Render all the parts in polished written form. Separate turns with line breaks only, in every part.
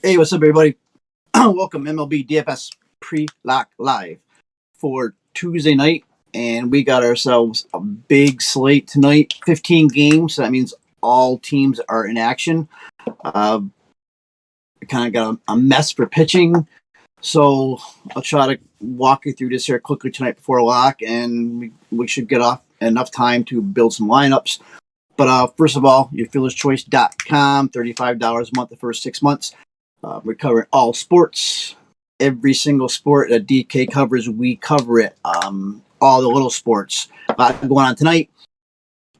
Hey, what's up, everybody? Welcome, Mlb Dfs pre-lock live for Tuesday night, and we got ourselves a big slate tonight. 15 games. So that means all teams are in action. We kind of got a mess for pitching, so I'll try to walk you through this here quickly tonight before lock, and we should get off enough time to build some lineups. But first of all, yourfielderschoice.com, $35 a month the first 6 months. We're covering all sports, every single sport that DK covers, we cover it. All the little sports. A lot going on tonight.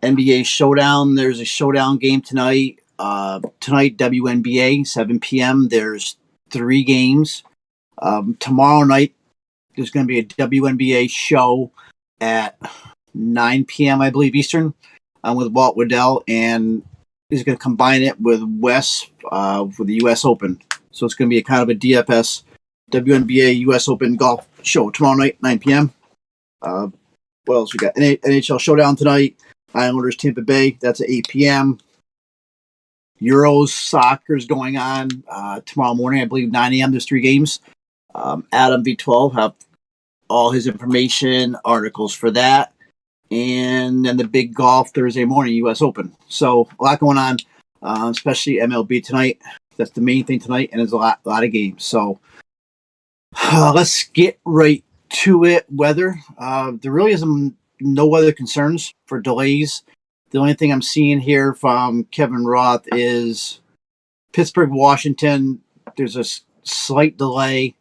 NBA Showdown. There's a showdown game tonight. Tonight, WNBA, 7 p.m. There's 3 games. Tomorrow night, there's going to be a WNBA show at 9 p.m., I believe, Eastern, with Walt Waddell, and he's going to combine it with Wes for the U.S. Open. So it's going to be a kind of a DFS WNBA U.S. Open golf show tomorrow night, 9 p.m. What else we got? NHL Showdown tonight. Islanders Tampa Bay. That's at 8 p.m. Euros soccer's going on tomorrow morning. I believe 9 a.m. There's 3 games. Mlb Dfs have all his information, articles for that. And then the big golf Thursday morning, U.S. Open. So a lot going on, especially MLB tonight. That's the main thing tonight, and there's a lot of games. So let's get right to it. Weather. There really isn't no weather concerns for delays. The only thing I'm seeing here from Kevin Roth is Pittsburgh, Washington. There's a slight delay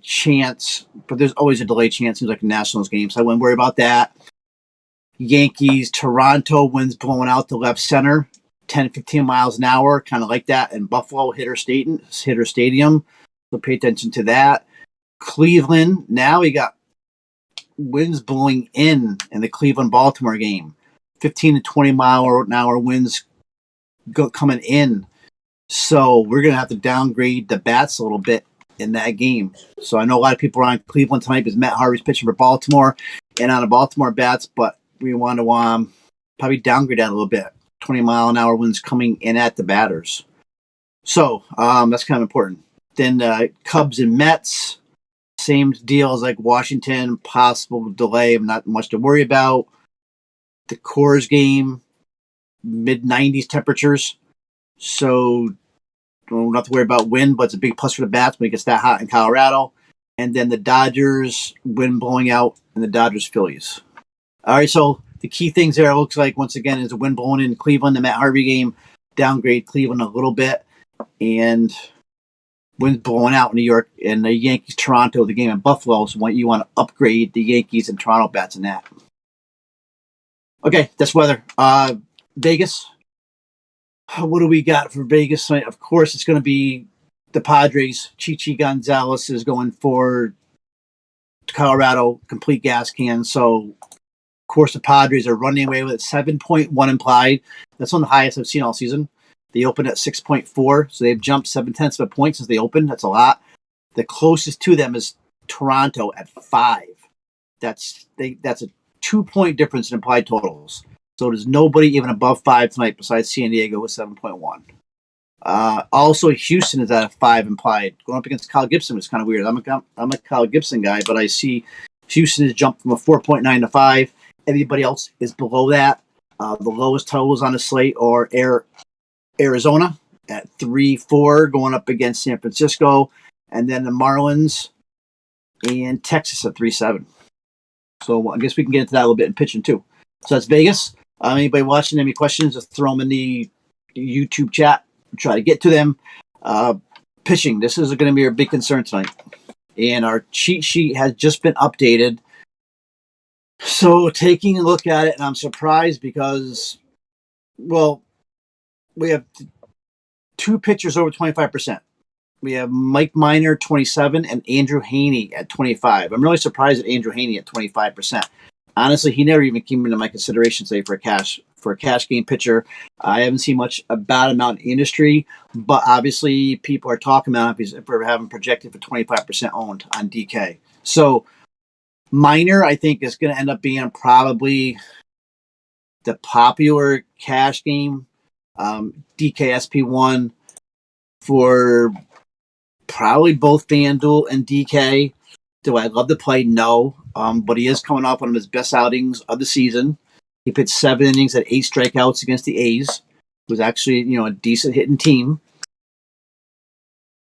chance, but there's always a delay chance. Seems like a Nationals game, so I wouldn't worry about that. Yankees, Toronto, winds blowing out to left center, 10, 15 miles an hour, kind of like that. And Buffalo, Hitter Stadium, so pay attention to that. Cleveland, now we got winds blowing in the Cleveland-Baltimore game. 15 to 20 mile an hour winds coming in. So we're going to have to downgrade the bats a little bit in that game. So I know a lot of people are on Cleveland tonight because Matt Harvey's pitching for Baltimore and on the Baltimore bats, but we want to probably downgrade that a little bit. 20 mile an hour winds coming in at the batters. So that's kind of important. Then Cubs and Mets, same deal as like Washington, possible delay, not much to worry about. The Coors game, mid-90s temperatures. So don't have to worry about wind, but it's a big plus for the bats when it gets that hot in Colorado. And then the Dodgers, wind blowing out, and the Dodgers-Phillies. All right, so the key things there, it looks like, once again, is the wind blowing in Cleveland. The Matt Harvey game, downgrade Cleveland a little bit. And wind blowing out in New York. And the Yankees, Toronto, the game in Buffalo. So you want to upgrade the Yankees and Toronto bats in that. Okay, that's weather. Vegas. What do we got for Vegas tonight? Of course, it's going to be the Padres. Chichi Gonzalez is going for Colorado, complete gas can. So, of course, the Padres are running away with it. 7.1 implied. That's one of the highest I've seen all season. They opened at 6.4, so they've jumped 0.7 of a point since they opened. That's a lot. The closest to them is Toronto at 5. That's a 2-point difference in implied totals. So there's nobody even above 5 tonight besides San Diego with 7.1. Also, Houston is at a 5 implied. Going up against Kyle Gibson was kind of weird. I'm a Kyle Gibson guy, but I see Houston has jumped from a 4.9 to 5. Everybody else is below that. The lowest totals on the slate are Arizona at 3-4 going up against San Francisco. And then the Marlins and Texas at 3-7. So I guess we can get into that a little bit in pitching too. So that's Vegas. Anybody watching, any questions, just throw them in the YouTube chat. Try to get to them. Pitching, this is going to be our big concern tonight. And our cheat sheet has just been updated. So taking a look at it, and I'm surprised because, well, we have 2 pitchers over 25%. We have Mike Minor, 27, and Andrew Haney at 25. I'm really surprised at Andrew Haney at 25%. Honestly, he never even came into my consideration, say, for a cash game pitcher. I haven't seen much about him out in the industry, but obviously people are talking about him if we're having projected for 25% owned on DK. So Minor, I think, is going to end up being probably the popular cash game. DKSP1 for probably both FanDuel and DK. Do I love the play? No. But he is coming off one of his best outings of the season. He pitched 7 innings at 8 strikeouts against the A's. It was actually, a decent hitting team.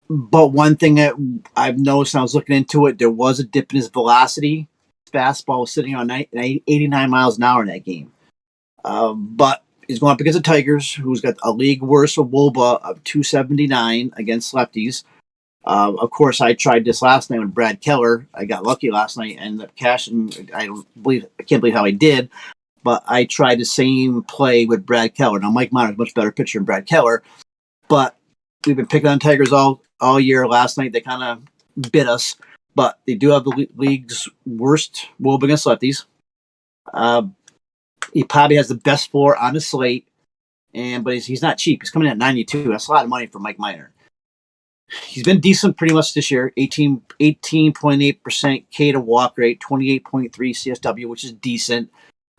But one thing that I've noticed when I was looking into it, there was a dip in his velocity. His fastball was sitting on 89 miles an hour in that game. But he's going up against the Tigers, who's got a league worst WOBA of 279 against lefties. Of course, I tried this last night with Brad Keller. I got lucky last night and ended up cashing. I can't believe how I did. But I tried the same play with Brad Keller. Now, Mike Minor's a much better pitcher than Brad Keller. But we've been picking on Tigers all year. Last night, they kind of bit us. But they do have the league's worst WOBA against lefties. He probably has the best floor on the slate. But he's not cheap. He's coming in at 92. That's a lot of money for Mike Minor. He's been decent pretty much this year. 18.8% K to walk rate, 28.3 CSW, which is decent.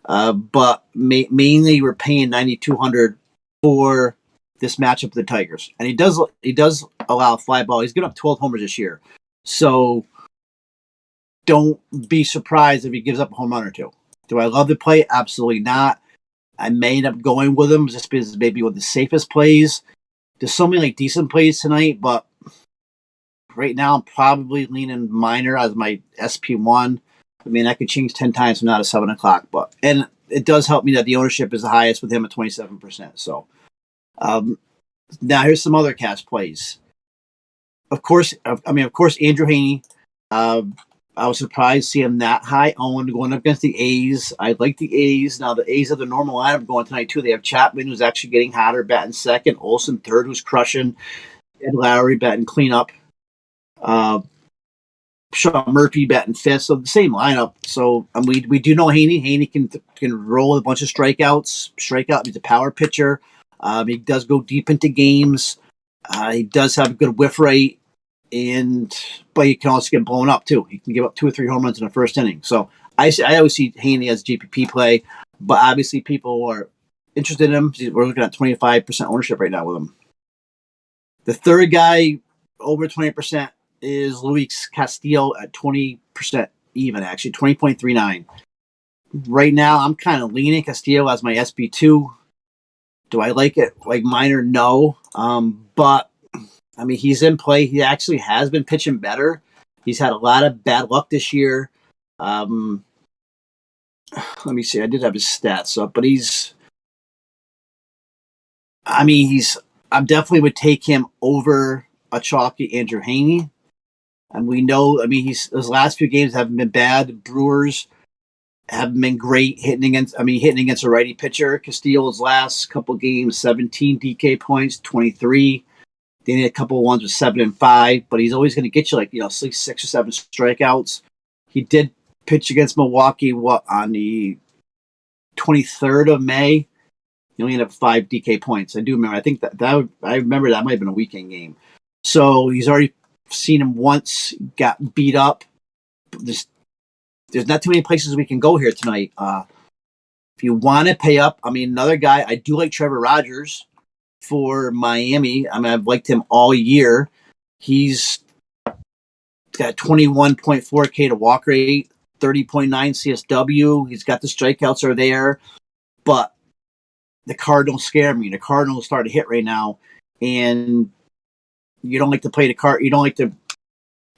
But mainly we're paying $9,200 for this matchup with the Tigers, and he does allow a fly ball. He's given up 12 homers this year, so don't be surprised if he gives up a home run or two. Do I love the play? Absolutely not. I may end up going with him just because maybe one of the safest plays. There's so many decent plays tonight, but right now I'm probably leaning Minor as my SP1. I mean, that could change 10 times from now to 7 o'clock. And it does help me that the ownership is the highest with him at 27%. So now here's some other cash plays. Of course, Andrew Haney. I was surprised to see him that high owned going up against the A's. I like the A's. Now, the A's have the normal lineup going tonight, too. They have Chapman, who's actually getting hotter, batting second. Olsen, third, who's crushing. Ed Lowry, batting cleanup. Sean Murphy, batting fifth. So the same lineup. So we do know Haney. Haney can roll a bunch of strikeouts. Strikeout, he's a power pitcher. He does go deep into games. He does have a good whiff rate. But he can also get blown up too. He can give up 2 or 3 home runs in the first inning. So I always see Haney as GPP play, but obviously people are interested in him. We're looking at 25% ownership right now with him. The third guy over 20% is Luis Castillo at 20% even, actually 20.39. Right now, I'm kind of leaning Castillo as my SB2. Do I like it? Like Minor? No. But I mean, he's in play. He actually has been pitching better. He's had a lot of bad luck this year. Let me see. I did have his stats up, but I definitely would take him over a chalky Andrew Haney. And we know, his last few games haven't been bad. The Brewers haven't been great hitting against a righty pitcher. Castillo's last couple games, 17 DK points, 23. They need a couple of ones with 7 and 5, but he's always going to get you 6 or 7 strikeouts. He did pitch against Milwaukee on the 23rd of May. He only had 5 DK points. I do remember. I think I remember that might have been a weekend game. So he's already seen him once, got beat up. There's not too many places we can go here tonight. If you want to pay up, another guy, I do like Trevor Rogers for Miami. I've liked him all year. He's got 21.4 K to walk rate, 30.9 CSW. He's got the strikeouts are there, but the Cardinals scare me. The Cardinals start to hit right now, and you don't like to play the card. You don't like to.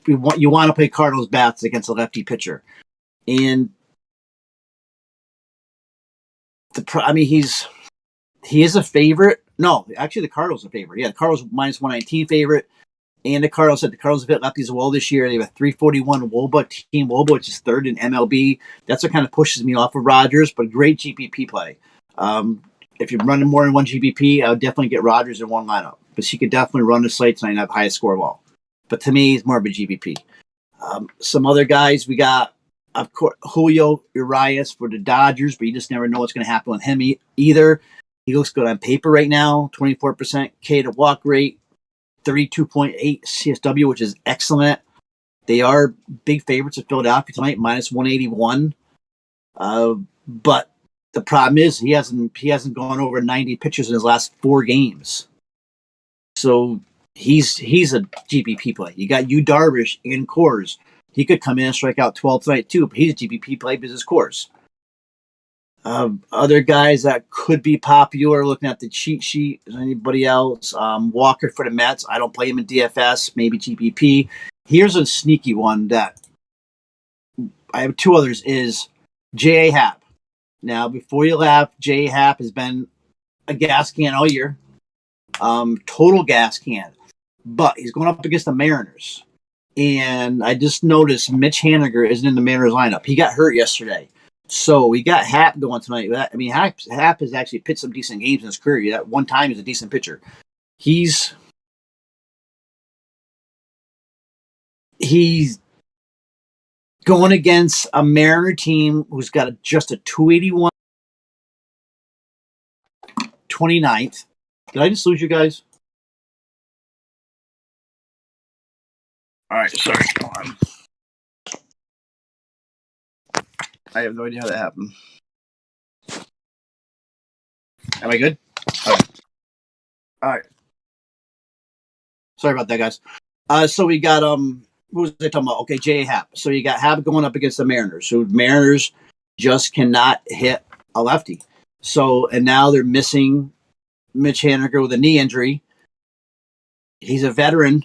You want to play Cardinals bats against a lefty pitcher, and he is a favorite. No, actually, the Cardinals are a favorite. Yeah, the Cardinals minus 119 favorite. And the Cardinals have hit lefties as well this year. They have a 341 WOBA, team WOBA, which is third in MLB. That's what kind of pushes me off of Rodgers, but great GPP play. If you're running more than one GPP, I would definitely get Rodgers in one lineup. But she could definitely run the slate tonight and have the highest score of all. But to me, he's more of a GPP. Some other guys, we got, of course, Julio Urias for the Dodgers, but you just never know what's going to happen with him either. He looks good on paper right now, 24% K to walk rate, 32.8 CSW, which is excellent. They are big favorites at Philadelphia tonight, minus 181. But the problem is he hasn't gone over 90 pitches in his last 4 games. So he's a GPP play. You got Yu Darvish in Coors. He could come in and strike out 12 tonight too, but he's a GPP play because it's Coors. Other guys that could be popular, looking at the cheat sheet, is anybody else? Walker for the Mets. I don't play him in DFS, maybe GPP. Here's a sneaky one that I have two others is J.A. Happ. Now, before you laugh, J.A. Happ has been a gas can all year. Total gas can. But he's going up against the Mariners. And I just noticed Mitch Haniger isn't in the Mariners lineup. He got hurt yesterday. So we got Happ going tonight. I mean, Happ has actually pitched some decent games in his career. That one time he's a decent pitcher. He's going against a Mariner team who's got just a 281 29th. Did I just lose you guys? All right, sorry. Go on. I have no idea how that happened. Am I good? All right. Sorry about that, guys. So we got who was I talking about? Okay, J.A. Happ. So you got Happ going up against the Mariners. So Mariners just cannot hit a lefty. So and now they're missing Mitch Haniger with a knee injury. He's a veteran.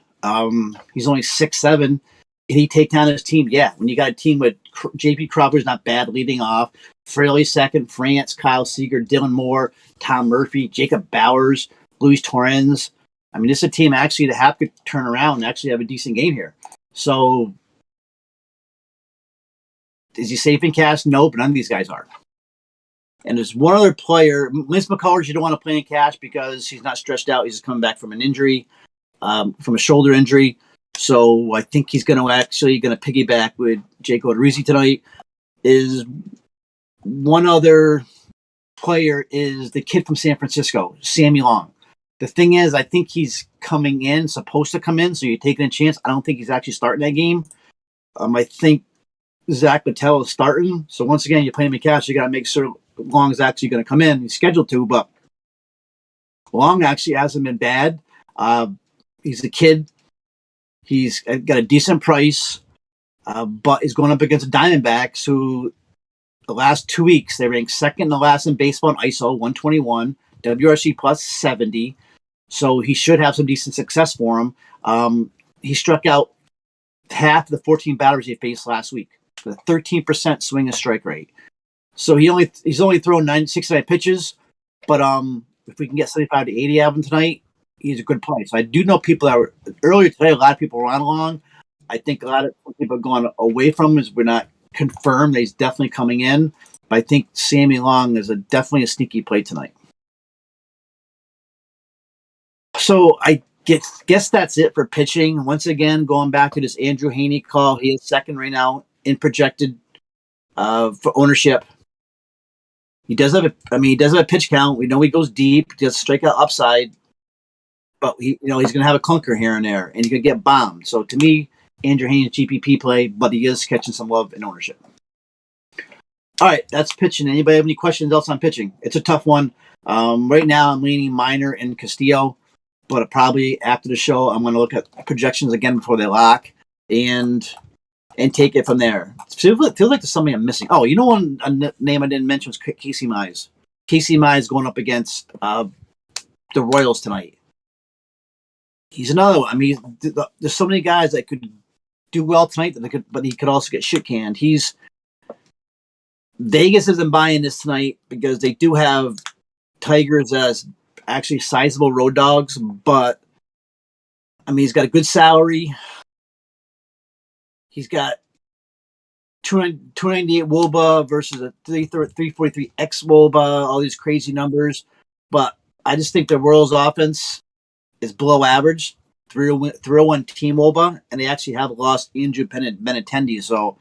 He's only 6'7". Can he take down his team? Yeah. When you got a team with J.P. Crawford's not bad leading off, Fraley second, France, Kyle Seager, Dylan Moore, Tom Murphy, Jacob Bowers, Luis Torrens. I mean, this is a team actually that Happ could turn around and actually have a decent game here. So, is he safe in cash? No, but none of these guys are. And there's one other player, Lince McCullers, you don't want to play in cash because he's not stretched out. He's just coming back from an injury, from a shoulder injury. So I think he's going to piggyback with Jake Odorizzi tonight. Is one other player is the kid from San Francisco, Sammy Long. The thing is, I think he's supposed to come in, so you're taking a chance. I don't think he's actually starting that game. I think Zach Patel is starting. So once again, you're playing him in cash, you got to make sure Long is actually going to come in. He's scheduled to, but Long actually hasn't been bad. He's a kid. He's got a decent price, but he's going up against the Diamondbacks, who the last 2 weeks, they ranked second in the last in baseball in ISO, 121, WRC plus 70. So he should have some decent success for him. He struck out half of the 14 batters he faced last week with a 13% swing and strike rate. So he's only thrown 69 pitches, but if we can get 75 to 80 out of him tonight, he's a good play. So I do know people that were earlier today. A lot of people were on along. I think a lot of people have gone away from him as we're not confirmed that he's definitely coming in. But I think Sammy Long is definitely a sneaky play tonight. So I guess that's it for pitching. Once again, going back to this Andrew Heaney call, he is second right now in projected for ownership. He does have a pitch count. We know he goes deep. He does strikeout upside. But he's going to have a clunker here and there, and he's going to get bombed. So to me, Andrew Heaney GPP play, but he is catching some love in ownership. All right, that's pitching. Anybody have any questions else on pitching? It's a tough one. Right now, I'm leaning Minor and Castillo, but probably after the show, I'm going to look at projections again before they lock and take it from there. It feels like there's something I'm missing. Oh, you know one name I didn't mention was Casey Mize. Casey Mize going up against the Royals tonight. He's another one. I mean, there's so many guys that could do well tonight but he could also get shit canned. Vegas isn't buying this tonight because they do have Tigers as actually sizable road dogs, but I mean, he's got a good salary. He's got 298 WOBA versus a 343 X WOBA, all these crazy numbers. But I just think the Royals offense is below average, 301 team WOBA, and they actually have lost Andrew Benintendi. So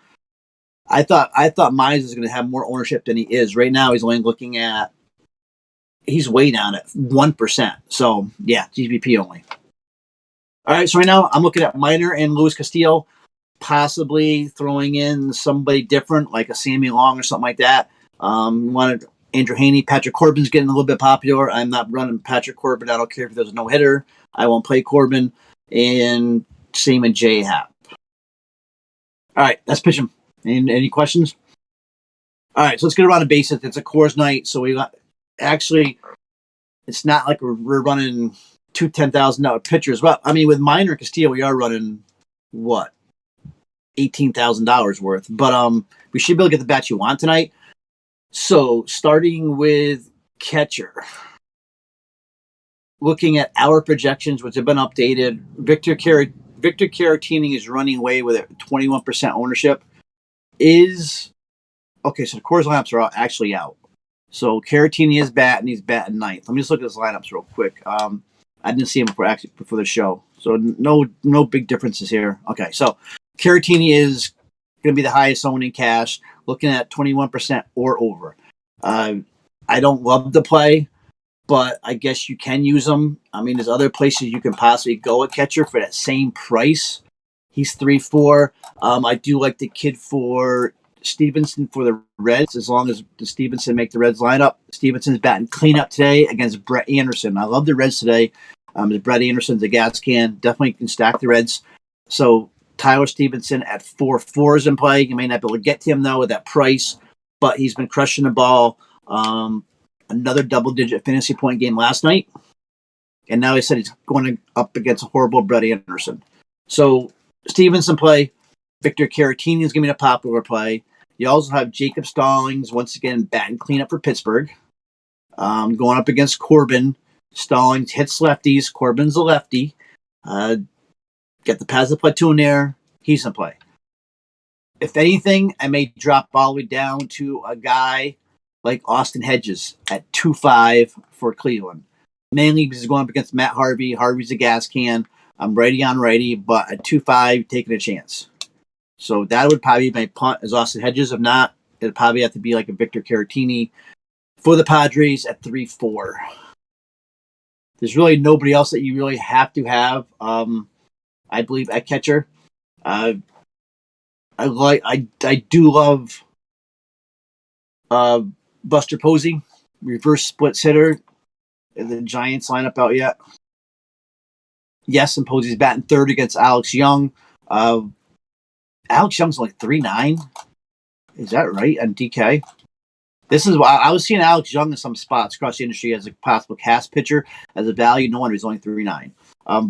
I thought Mize was going to have more ownership than he is. Right now, he's only looking at, he's way down at 1%. So yeah, GPP only. All right, so right now I'm looking at Minor and Luis Castillo, possibly throwing in somebody different like a Sammy Long or something like that. Want to Andrew Haney. Patrick Corbin's getting a little bit popular. I'm not running Patrick Corbin. I don't care if there's a no-hitter. I won't play Corbin. And same in J Happ. All right, that's pitching. Any questions? All right, so let's get around the bases. It's a Coors night, so we got actually. It's not like we're running two $10,000 pitchers. Well, I mean, with Minor and Castillo, we are running what $18,000 worth. But we should be able to get the bats you want tonight. So starting with catcher, looking at our projections, which have been updated, Victor Caratini is running away with it, 21% ownership. So the Coors lineups are actually out. So Caratini is batting. He's batting ninth. Let me just look at his lineups real quick. I didn't see him before the show, so no big differences here. Okay, so Caratini is going to be the highest owned in cash, looking at 21% or over. I don't love the play, but I guess you can use him. I mean, there's other places you can possibly go at catcher for that same price. He's 3-4. I do like the kid for Stevenson for the Reds, as long as the Stevenson make the Reds lineup. Stevenson's batting cleanup today against Brett Anderson. I love the Reds today. Brett Anderson's a gas can. Definitely can stack the Reds. So Tyler Stevenson at 4-4 is in play. You may not be able to get to him, though, with that price, but he's been crushing the ball. Another double-digit fantasy point game last night. And now he said he's going up against a horrible Brett Anderson. So Stevenson play. Victor Caratini is going to be a popular play. You also have Jacob Stallings, once again, batting cleanup for Pittsburgh. Going up against Corbin. Stallings hits lefties. Corbin's a lefty. Get the passive platoon there. He's in play. If anything, I may drop all the way down to a guy like Austin Hedges at 2-5 for Cleveland. Mainly because he's going up against Matt Harvey. Harvey's a gas can. I'm righty on righty, but at 2-5, taking a chance. So that would probably be my punt as Austin Hedges. If not, it'd probably have to be like a Victor Caratini for the Padres at 3-4. There's really nobody else that you really have to have. I believe at catcher. I do love Buster Posey, reverse split hitter. The Giants lineup out yet? Yes, and Posey's batting third against Alex Young. Alex Young's like 3.9. Is that right? On DK? This is why I was seeing Alex Young in some spots across the industry as a possible cast pitcher. As a value, no wonder he's only 3.9.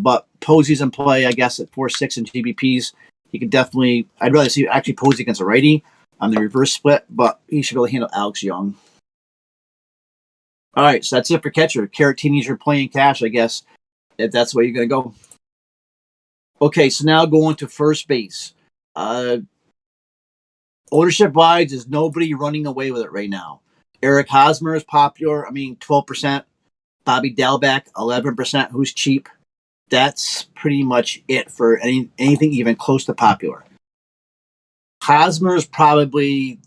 But Posey's in play, I guess, at 4.6 in GPPs. He could definitely, I'd rather see actually Posey against a righty on the reverse split, but he should be able to handle Alex Young. All right, so that's it for catcher. Caratini's your playing cash, I guess, if that's where you're going to go. Okay, so now going to first base. Ownership-wise, there's nobody running away with it right now. Eric Hosmer is popular. 12%. Bobby Dalbec, 11%. Who's cheap? That's pretty much it for anything even close to popular. Hosmer is probably...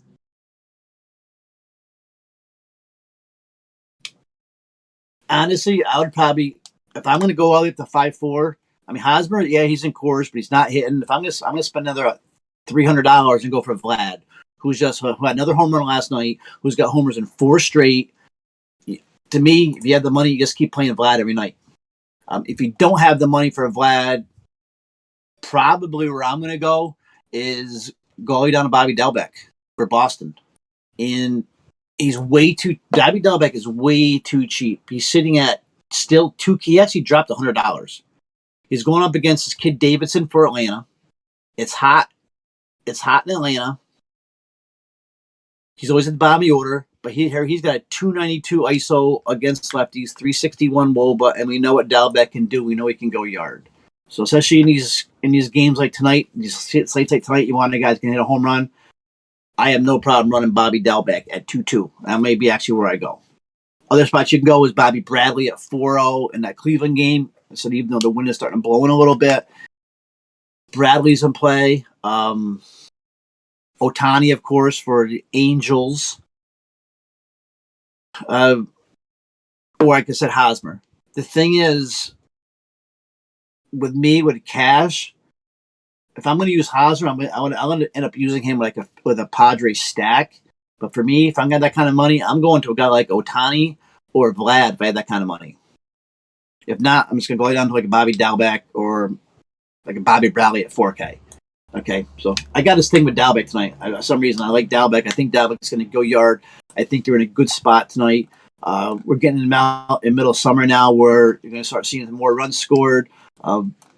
Honestly, I would probably... If I'm going to go all the way up to 5-4... Hosmer, yeah, he's in Coors, but he's not hitting. If I'm going to spend another $300 and go for Vlad, who had another home run last night, who's got homers in 4 straight. To me, if you have the money, you just keep playing Vlad every night. If you don't have the money for Vlad, probably where I'm going to go is go down to Bobby Dalbec for Boston. And Bobby Dalbec is way too cheap. He's sitting at still he actually dropped $100. He's going up against his kid Davidson for Atlanta. It's hot. It's hot in Atlanta. He's always at the bottom of the order, but he's got a 292 ISO against lefties, 361 WOBA, and we know what Dalbec can do. We know he can go yard. So especially in these games like tonight, these slates like tonight, you want the guys can hit a home run. I have no problem running Bobby Dalbec at 2-2. That may be actually where I go. Other spots you can go is Bobby Bradley at 4-0 in that Cleveland game. So even though the wind is starting to blow in a little bit, Bradley's in play. Otani, of course, for the Angels. Or like I said, Hosmer. The thing is, with cash, if I'm going to use Hosmer, I'm going to end up using him with a Padres stack. But for me, if I got that kind of money, I'm going to a guy like Otani or Vlad if I had that kind of money. If not, I'm just going to go down to like a Bobby Dalbec or like a Bobby Bradley at 4K. Okay, so I got this thing with Dalbec tonight. For some reason, I like Dalbec. I think Dalbec's going to go yard. I think they're in a good spot tonight. We're getting them out in middle of summer now where you're going to start seeing more runs scored,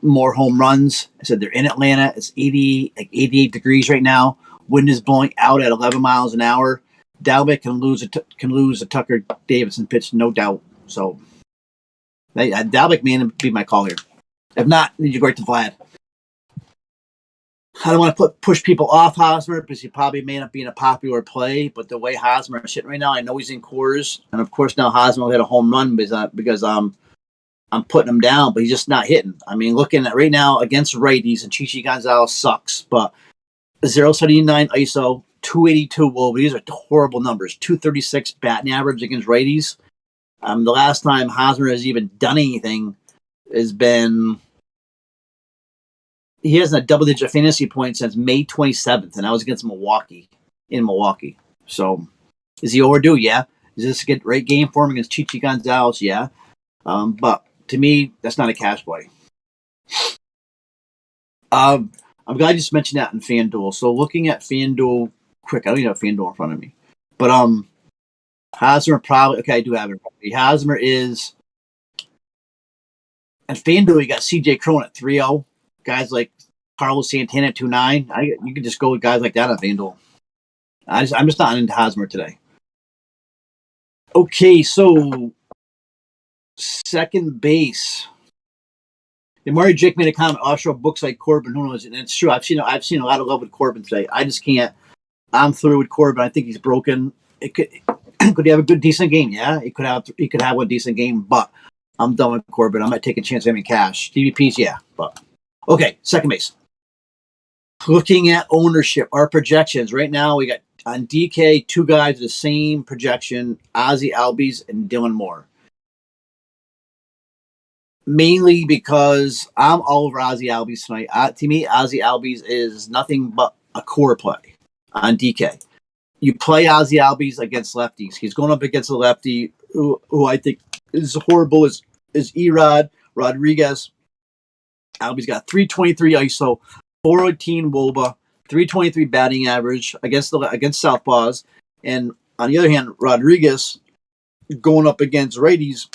more home runs. I said they're in Atlanta. It's 88 degrees right now. Wind is blowing out at 11 miles an hour. Dalbec can lose a Tucker Davidson pitch, no doubt. So Dalbec may be my call here. If not, you go right to Vlad. I don't want to push people off Hosmer because he probably may not be in a popular play, but the way Hosmer is hitting right now, I know he's in Coors, and of course now Hosmer will hit a home run because I'm putting him down, but he's just not hitting. I mean, looking at right now against righties, and Chichi Gonzalez sucks, but 0.79 ISO, 282 WOBA. These are horrible numbers. 236 batting average against righties. The last time Hosmer has even done anything has been. He hasn't a double-digit fantasy point since May 27th, and that was against Milwaukee, in Milwaukee. So, is he overdue? Yeah. Is this a great game for him against Chichi Gonzalez? Yeah. But to me, that's not a cash play. I'm glad you just mentioned that in FanDuel. So, looking at FanDuel quick, I don't even have FanDuel in front of me. But Hosmer probably, okay, I do have it in front of me. Hosmer is, and FanDuel, you got CJ Cron at 3-0. Guys like Carlos Santana at 2.9. You could just go with guys like that on FanDuel. I'm just not into Hosmer today. Okay, so second base. And Murray Jake made a comment. Offshore books like Corbin. Who knows? And it's true. I've seen a lot of love with Corbin today. I just can't. I'm through with Corbin. I think he's broken. Could he have a good decent game? Yeah, he could have one decent game. But I'm done with Corbin. I might take a chance having cash. GPPs, yeah, but. Okay, second base. Looking at ownership, our projections. Right now, we got on DK, two guys with the same projection, Ozzie Albies and Dylan Moore. Mainly because I'm all over Ozzie Albies tonight. To me, Ozzie Albies is nothing but a core play on DK. You play Ozzie Albies against lefties. He's going up against a lefty who I think is horrible, is Erod Rodriguez. Albie's got 323 ISO, 418 WOBA, 323 batting average against southpaws. And on the other hand, Rodriguez going up against righties,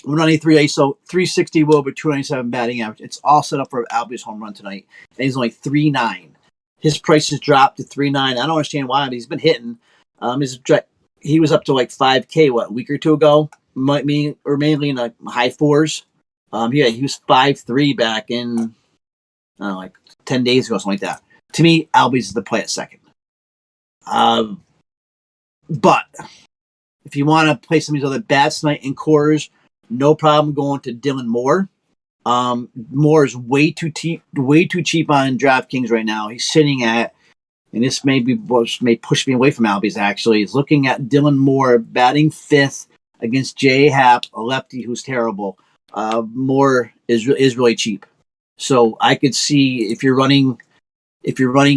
193 ISO, 360 WOBA, 297 batting average. It's all set up for Albie's home run tonight. And he's only 3.9. His price has dropped to 3.9. I don't understand why, but he's been hitting. He was up to like 5K, a week or two ago? Mainly in the high fours. He was 5.3 back in, like 10 days ago, something like that. To me, Albies is the play at second. But if you want to play some of these other bats tonight in Coors, no problem going to Dylan Moore. Moore is way too cheap on DraftKings right now. He's sitting at, and this may push me away from Albies actually, he's looking at Dylan Moore batting fifth against J. Happ, a lefty who's terrible. Moore is really cheap, so I could see if you're running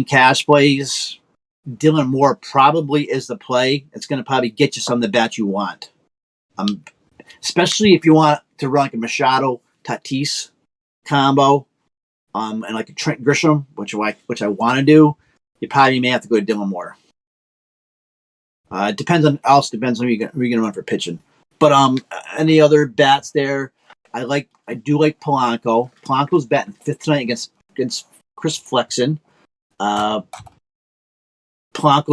cash plays, Dylan Moore probably is the play. It's going to probably get you some of the bats you want, especially if you want to run like a Machado Tatis combo, and like a Trent Grisham, which I want to do. You probably may have to go to Dylan Moore. It depends on who you're going to run for pitching. But any other bats there? I do like Polanco. Polanco's batting fifth tonight against Chris Flexen. Polanco's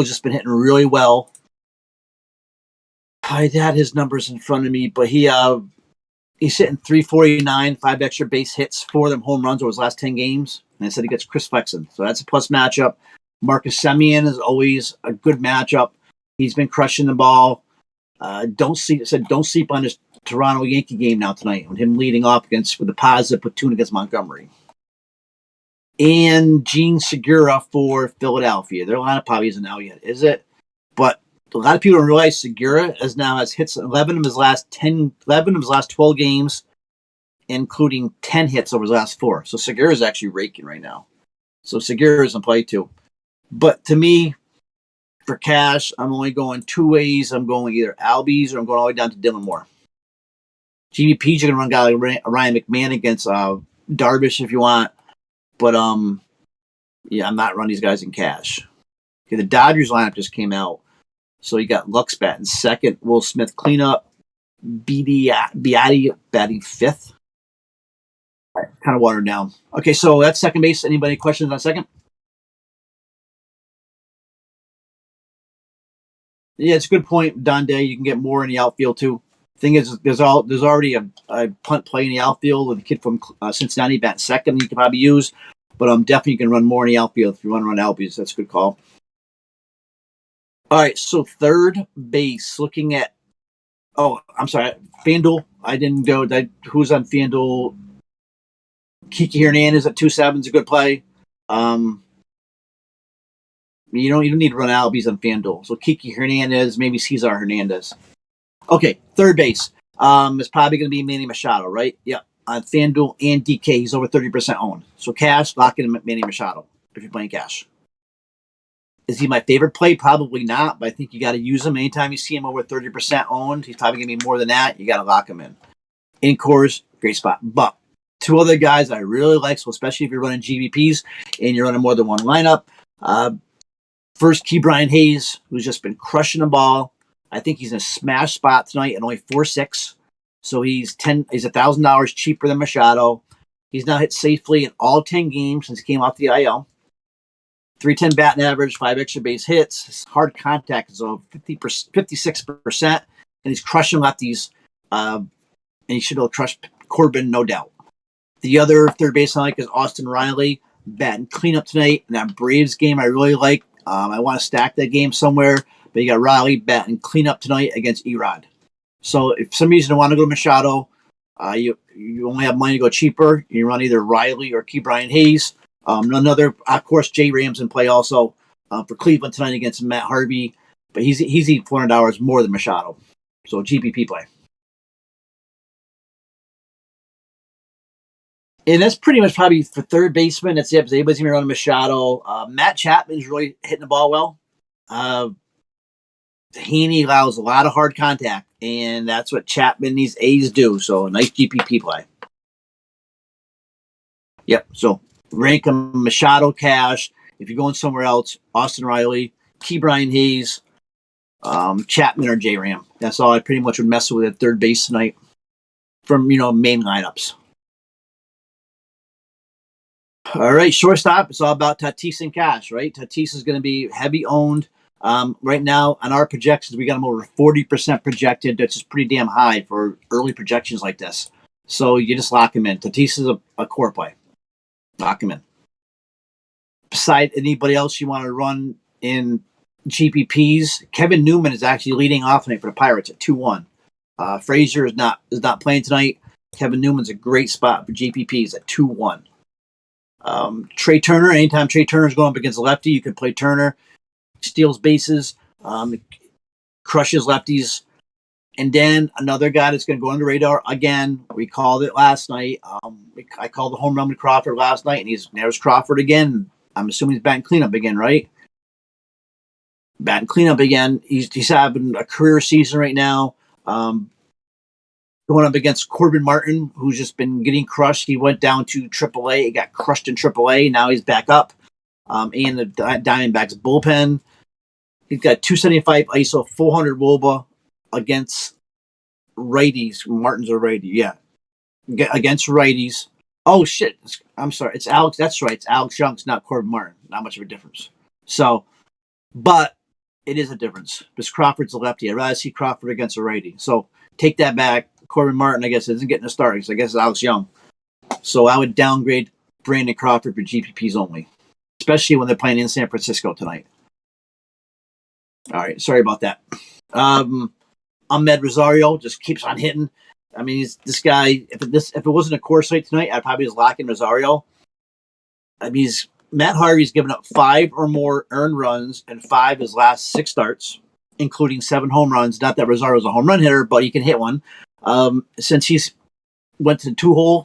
just been hitting really well. I had his numbers in front of me, but he's hitting 349, 5 extra base hits, 4 of them home runs over his last 10 games. And I said he gets Chris Flexen, so that's a plus matchup. Marcus Semien is always a good matchup. He's been crushing the ball. Don't sleep on this Toronto Yankee game now tonight with him leading off with a positive platoon against Montgomery. And Gene Segura for Philadelphia. Their lineup probably isn't out yet, is it? But a lot of people don't realize Segura has hits 11 of his last 12 games, including 10 hits over his last 4. So Segura is actually raking right now. So Segura is in play too. But to me, For cash, I'm only going two ways. I'm going either Albies or I'm going all the way down to Dylan Moore. GPPs, you're going to run a guy like Ryan McMahon against Darvish if you want. But, yeah, I'm not running these guys in cash. Okay, the Dodgers lineup just came out. So you got Lux batting second, Will Smith cleanup, Beatty batting fifth. Kind of watered down. Okay, so that's second base. Anybody questions on second? Yeah, it's a good point, Don Day. You can get more in the outfield too. Thing is, there's already a punt play in the outfield with a kid from Cincinnati batting second. You can probably use, but definitely you can run more in the outfield if you want to run Albies. That's a good call. All right, so third base. Looking at, oh, I'm sorry, FanDuel. I didn't go. Who's on FanDuel? Kiki Hernandez at 2.7 is a good play. You don't need to run Albies on FanDuel. So Kiki Hernandez, maybe Cesar Hernandez. Okay, third base. It's probably going to be Manny Machado, right? Yep. On FanDuel and DK, he's over 30% owned. So cash, lock in Manny Machado if you're playing cash. Is he my favorite play? Probably not, but I think you got to use him. Anytime you see him over 30% owned, he's probably going to be more than that. You got to lock him in. In course, great spot. But two other guys I really like, so especially if you're running GPPs and you're running more than one lineup. First, Brian Hayes, who's just been crushing the ball. I think he's in a smash spot tonight at only 4.6. So he's $1,000 cheaper than Machado. He's now hit safely in all 10 games since he came off the IL. 310 batting average, 5 extra base hits. His hard contact is over 56%, and he's crushing lefties. And he should have crushed Corbin, no doubt. The other third base I like is Austin Riley, batting cleanup tonight. In that Braves game, I really like. I want to stack that game somewhere, but you got Riley batting cleanup tonight against Erod. So if for some reason you want to go to Machado, you only have money to go cheaper. You run either Riley or Brian Hayes. Another, of course, Jay Rams in play also for Cleveland tonight against Matt Harvey, but he's eating $400 more than Machado. So GPP play. And that's pretty much probably for third baseman. That's it. Everybody's going to run Machado. Matt Chapman's really hitting the ball well. Heaney allows a lot of hard contact, and that's what Chapman and these A's do. So a nice GPP play. Yep. So rank him Machado, cash. If you're going somewhere else, Austin Riley, Brian Hayes, Chapman, or J Ram. That's all I pretty much would mess with at third base tonight from main lineups. All right, shortstop. It's all about Tatis and cash, right? Tatis is going to be heavy owned. Right now, on our projections, we got him over 40% projected. That's just pretty damn high for early projections like this. So you just lock him in. Tatis is a core play. Lock him in. Beside anybody else you want to run in GPPs, Kevin Newman is actually leading off tonight for the Pirates at 2-1. Frazier is not playing tonight. Kevin Newman's a great spot for GPPs at 2-1. Trey Turner, anytime Trey Turner's going up against a lefty, you can play Turner. Steals bases, crushes lefties. And then another guy that's going to go under the radar again. We called it last night. I called the home run with Crawford last night, and there's Crawford again. I'm assuming he's batting cleanup again, right? Batting cleanup again. He's having a career season right now. Going up against Corbin Martin, who's just been getting crushed. He went down to AAA. He got crushed in AAA. Now he's back up. And the Diamondbacks bullpen. He's got 275 ISO, 400 WOBA against righties. Martin's a righty, yeah. Against righties. Oh, shit. I'm sorry. It's Alex. That's right. It's Alex Young's, not Corbin Martin. Not much of a difference. So, but it is a difference because Crawford's a lefty. I'd rather see Crawford against a righty. So take that back. Corbin Martin, I guess, isn't getting a start. So I guess it's Alex Young. So I would downgrade Brandon Crawford for GPPs only, especially when they're playing in San Francisco tonight. All right, sorry about that. Ahmed Rosario just keeps on hitting. I mean, this guy. If it wasn't a core site tonight, I'd probably just lock in Rosario. I mean, Matt Harvey's given up 5 or more earned runs in 5 his last 6 starts, including 7 home runs. Not that Rosario's a home run hitter, but he can hit one. Since he's went to the 2-hole,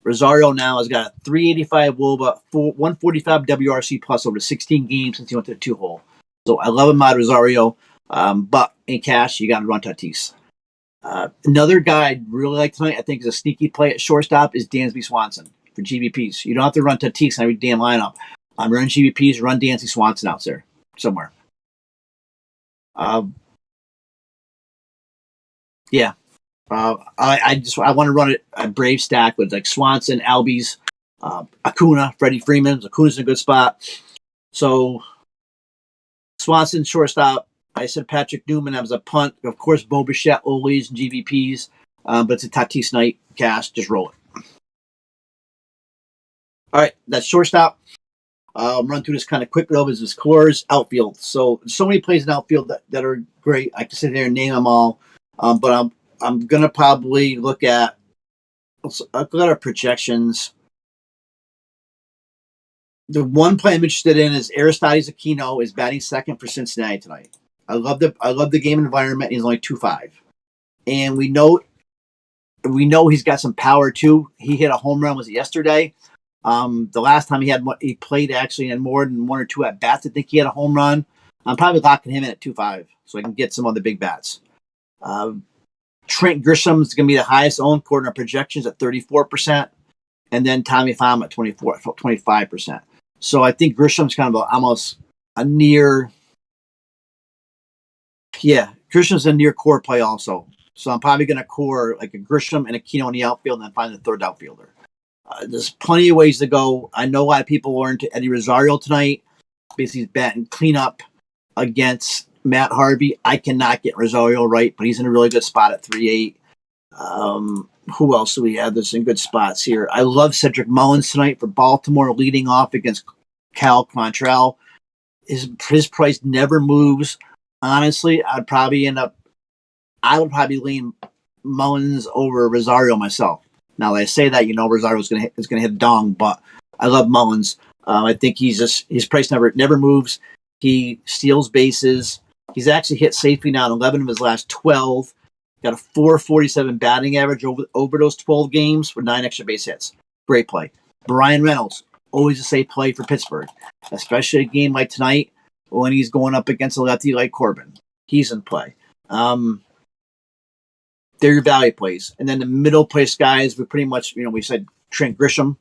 Rosario now has got a 385 WOBA, 145 WRC plus over 16 games since he went to the 2-hole. So I love Ahmad Rosario, but in cash, you got to run Tatis. Another guy I'd really like tonight, I think is a sneaky play at shortstop, is Dansby Swanson for GPPs. You don't have to run Tatis in every damn lineup. Run GPPs, run Dansby Swanson out there somewhere. Yeah. I want to run it a Brave stack with like Swanson, Albies, Acuna, Freddie Freeman. Acuna's in a good spot. So Swanson, shortstop. I said Patrick Newman as a punt. Of course, Bo Bichette, Ollie's, and GVPs. But it's a Tatis night. Cash, just roll it. All right, that's shortstop. I'll run through this kind of quick though. Is his cores, outfield. So many plays in outfield that are great. I can sit there and name them all. But I'm gonna probably look at our projections. The one play I'm interested in is Aristides Aquino is batting second for Cincinnati tonight. I love the game environment. He's only 2.5, and we know he's got some power too. He hit a home run was it yesterday. The last time he played actually in more than one or two at bats. I think he had a home run. I'm probably locking him in at 2.5 so I can get some other big bats. Trent Grisham is going to be the highest owned according to projections at 34%, and then Tommy Pham at 25%. So I think Grisham's kind of almost a near. Yeah, Grisham's a near core play also. So I'm probably going to core like a Grisham and a Aquino in the outfield and then find the third outfielder. There's plenty of ways to go. I know a lot of people were into Eddie Rosario tonight because he's batting cleanup against Matt Harvey. I cannot get Rosario right, but he's in a really good spot at 3.8. Who else do we have that's in good spots here? I love Cedric Mullins tonight for Baltimore leading off against Cal Quantrill. His price never moves. Honestly, I would probably lean Mullins over Rosario myself. Now, that I say that, Rosario is going to hit a dong, but I love Mullins. I think his price never moves. He steals bases. He's actually hit safely now in 11 of his last 12. Got a 447 batting average over those 12 games with 9 extra base hits. Great play. Brian Reynolds, always a safe play for Pittsburgh, especially a game like tonight when he's going up against a lefty like Corbin. He's in play. They're your value plays. And then the middle place guys, we pretty much, we said Trent Grisham.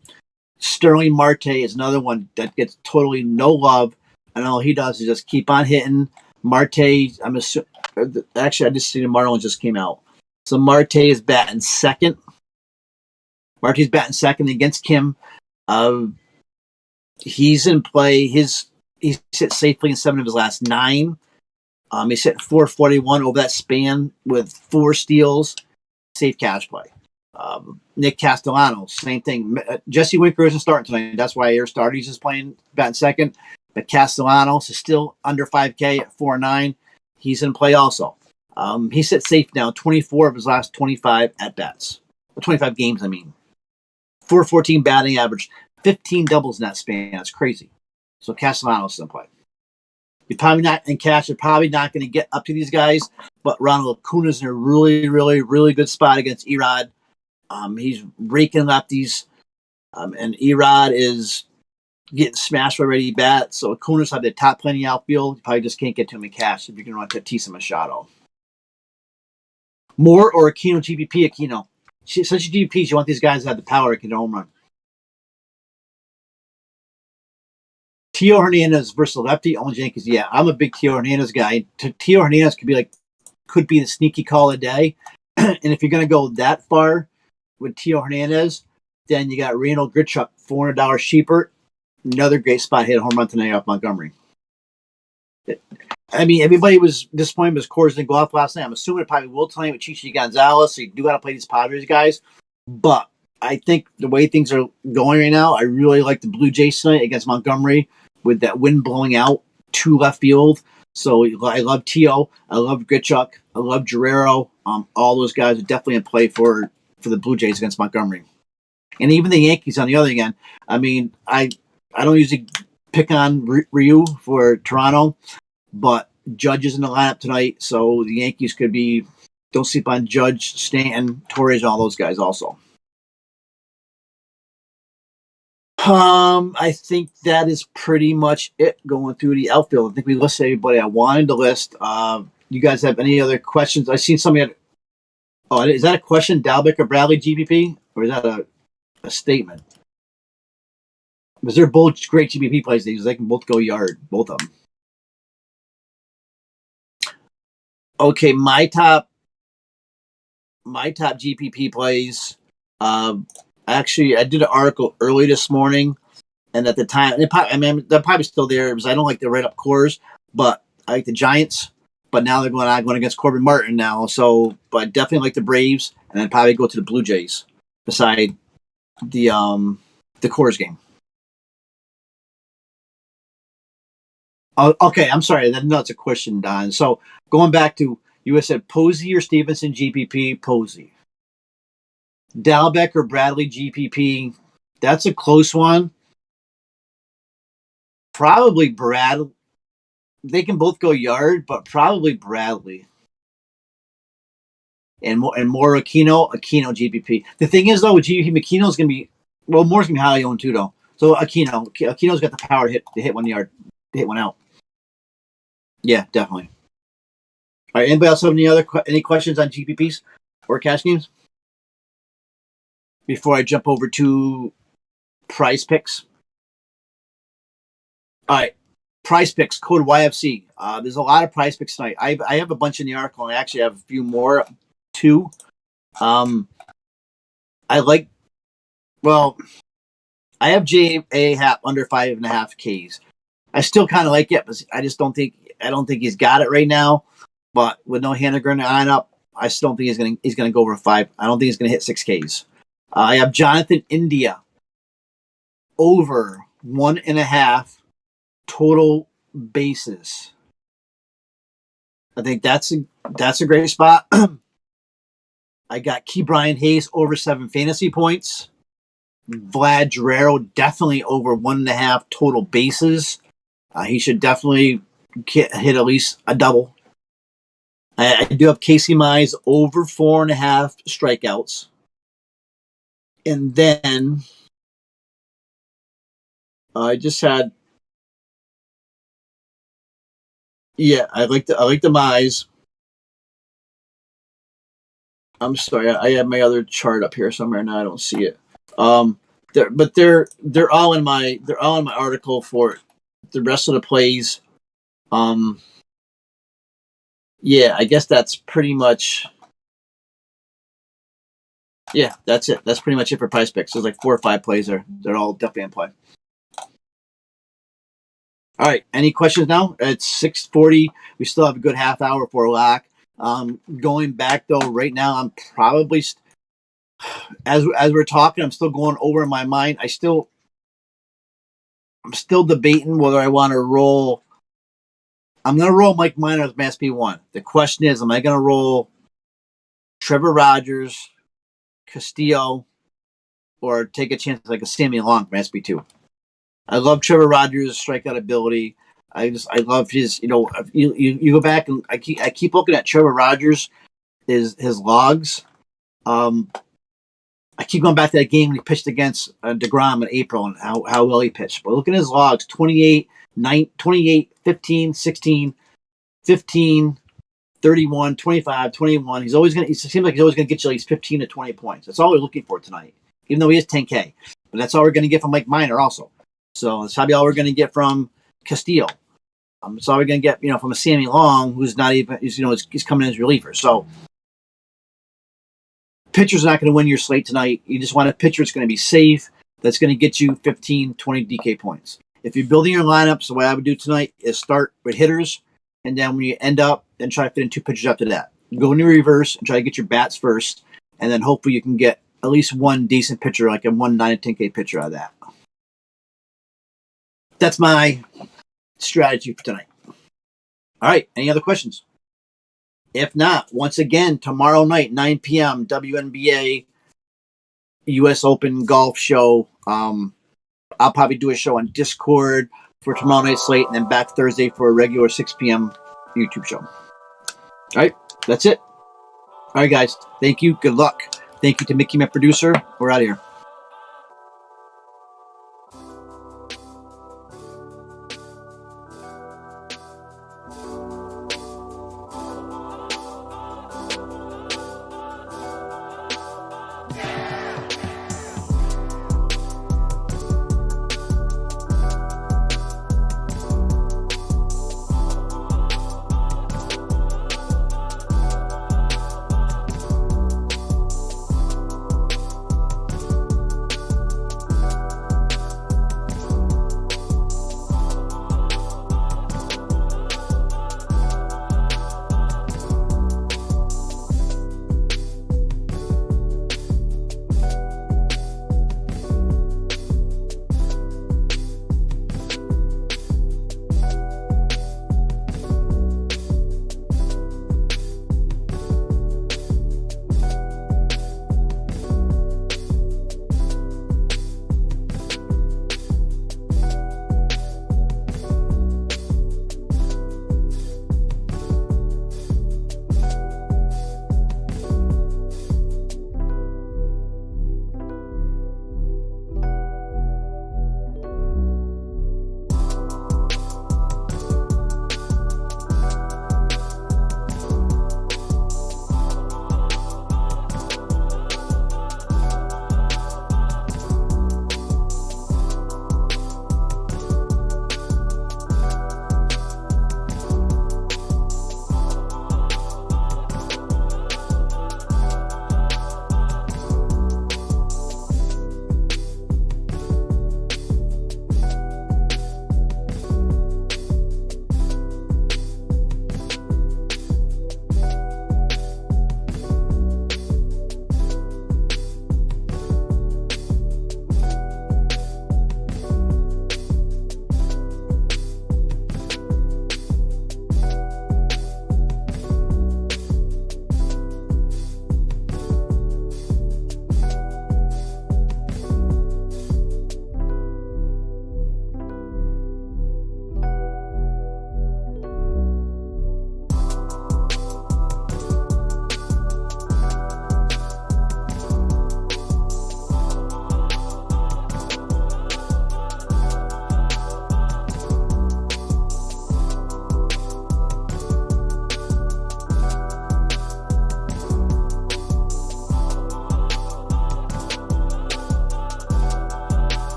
Sterling Marte is another one that gets totally no love. And all he does is just keep on hitting. Marte, actually, I just seen the Marlins just came out. So Marte is batting second. Marte's batting second against Kim. He's in play. He's hit safely in 7 of his last 9. He's hit 441 over that span with 4 steals. Safe cash play. Nick Castellanos, same thing. Jesse Winker isn't starting tonight. That's why Aristides is playing batting second. But Castellanos is still under 5K at 4.9. He's in play also. He's hit safe now 24 of his last 25 at bats. 25 games, I mean. 414 batting average. 15 doubles in that span. That's crazy. So Castellanos is in play. You're probably not in cash. You're probably not going to get up to these guys. But Ronald Acuna's in a really, really, really good spot against Erod. He's raking lefties. And Erod is getting smashed already bat. So Acuna's have the top plenty outfield. You probably just can't get to him in cash if you're going to run Tatis and Machado. Moore or Aquino GPP Aquino. Such a GPPs, you want these guys to have the power to get a home run. Tio Hernandez versus lefty, only Yankees. Yeah, I'm a big Tio Hernandez guy. Tio Hernandez could be the sneaky call a day. And if you're going to go that far with Tio Hernandez, then you got Randall Grichuk, $400 cheaper. Another great spot, hit a home run tonight off Montgomery. I mean, everybody was disappointed because Coors didn't go off last night. I'm assuming it probably will tonight with Chichi Gonzalez. So you do got to play these Padres guys. But I think the way things are going right now, I really like the Blue Jays tonight against Montgomery with that wind blowing out to left field. So I love Tio. I love Grichuk. I love Guerrero. All those guys are definitely in play for the Blue Jays against Montgomery. And even the Yankees on the other end. I mean, I don't usually pick on Ryu for Toronto, but Judge is in the lineup tonight, so the Yankees could be. Don't sleep on Judge, Stanton, Torres, all those guys also. I think that is pretty much it going through the outfield. I think we listed everybody I wanted to list. You guys have any other questions? I seen somebody. Oh, is that a question? Dalbeck or Bradley GPP, or is that a statement? Because they're both great GPP plays. They can both go yard, both of them. Okay, my top GPP plays. Actually, I did an article early this morning, and at the time, they're probably still there because I don't like the right up cores, but I like the Giants. But now they're going against Corbin Martin now, so but I definitely like the Braves, and I'd probably go to the Blue Jays beside the Coors game. Okay, I'm sorry. That's a question, Don. So going back to you said Posey or Stevenson GPP, Posey. Dalbeck or Bradley GPP, that's a close one. Probably Brad. They can both go yard, but probably Bradley. And more Aquino GPP. The thing is though, with GPP, Aquino's gonna be Moore's gonna be highly owned too though. So Aquino's got the power to hit 1 yard, to hit one out. Yeah, definitely. All right. Anybody else have any questions on GPPs or cash games before I jump over to Prize Picks? All right. Prize Picks, code YFC. There's a lot of Prize Picks tonight. I have a bunch in the article, and I actually have a few more too. I have J.A. Happ under 5.5 Ks. I still kind of like it, but I don't think he's got it right now. But with no Haniger line up, I still don't think he's gonna go over 5. I don't think he's gonna hit 6 Ks. I have Jonathan India over 1.5 total bases. I think that's a great spot. I got Key Brian Hayes over 7 fantasy points. Vlad Guerrero definitely over 1.5 total bases. He should definitely hit at least a double. I do have Casey Mize over 4.5 strikeouts. And then I just had, I like the Mize. I'm sorry, I have my other chart up here somewhere now. I don't see it. They're all in my article for the rest of the plays. I guess that's pretty much. Yeah, that's it. That's pretty much it for Prize Picks. There's like 4 or 5 plays there. They're all definitely in play. All right. Any questions now? It's 6:40. We still have a good half hour for lock. Going back though, right now I'm probably as we're talking, I'm still going over in my mind. I'm still debating whether I want to roll. I'm going to roll Mike Minor as my SP1. The question is, am I going to roll Trevor Rogers, Castillo, or take a chance like a Sammy Long from SP2? I love Trevor Rogers' strikeout ability. I love his. You go back and I keep looking at Trevor Rogers, his logs. I keep going back to that game when he pitched against DeGrom in April and how well he pitched. But look at his logs: 28, 15, 16, 15, 31, 25, 21. It seems like he's always going to get you at least 15 to 20 points. That's all we're looking for tonight, even though he is 10K. But that's all we're going to get from Mike Minor also. So that's probably all we're going to get from Castillo. That's all we're going to get, from a Sammy Long, who's not even, he's coming in as reliever. So pitcher's not going to win your slate tonight. You just want a pitcher that's going to be safe, that's going to get you 15, 20 DK points. If you're building your lineups, the way I would do tonight is start with hitters, and then when you end up, then try to fit in 2 pitchers after that. Go into reverse and try to get your bats first, and then hopefully you can get at least one decent pitcher, like a 1 9 10K pitcher out of that. That's my strategy for tonight. All right. Any other questions? If not, once again, tomorrow night, 9 p.m., WNBA U.S. Open golf show. I'll probably do a show on Discord for tomorrow night's slate, and then back Thursday for a regular 6 p.m. YouTube show. All right. That's it. All right, guys. Thank you. Good luck. Thank you to Mickey, my producer. We're out of here.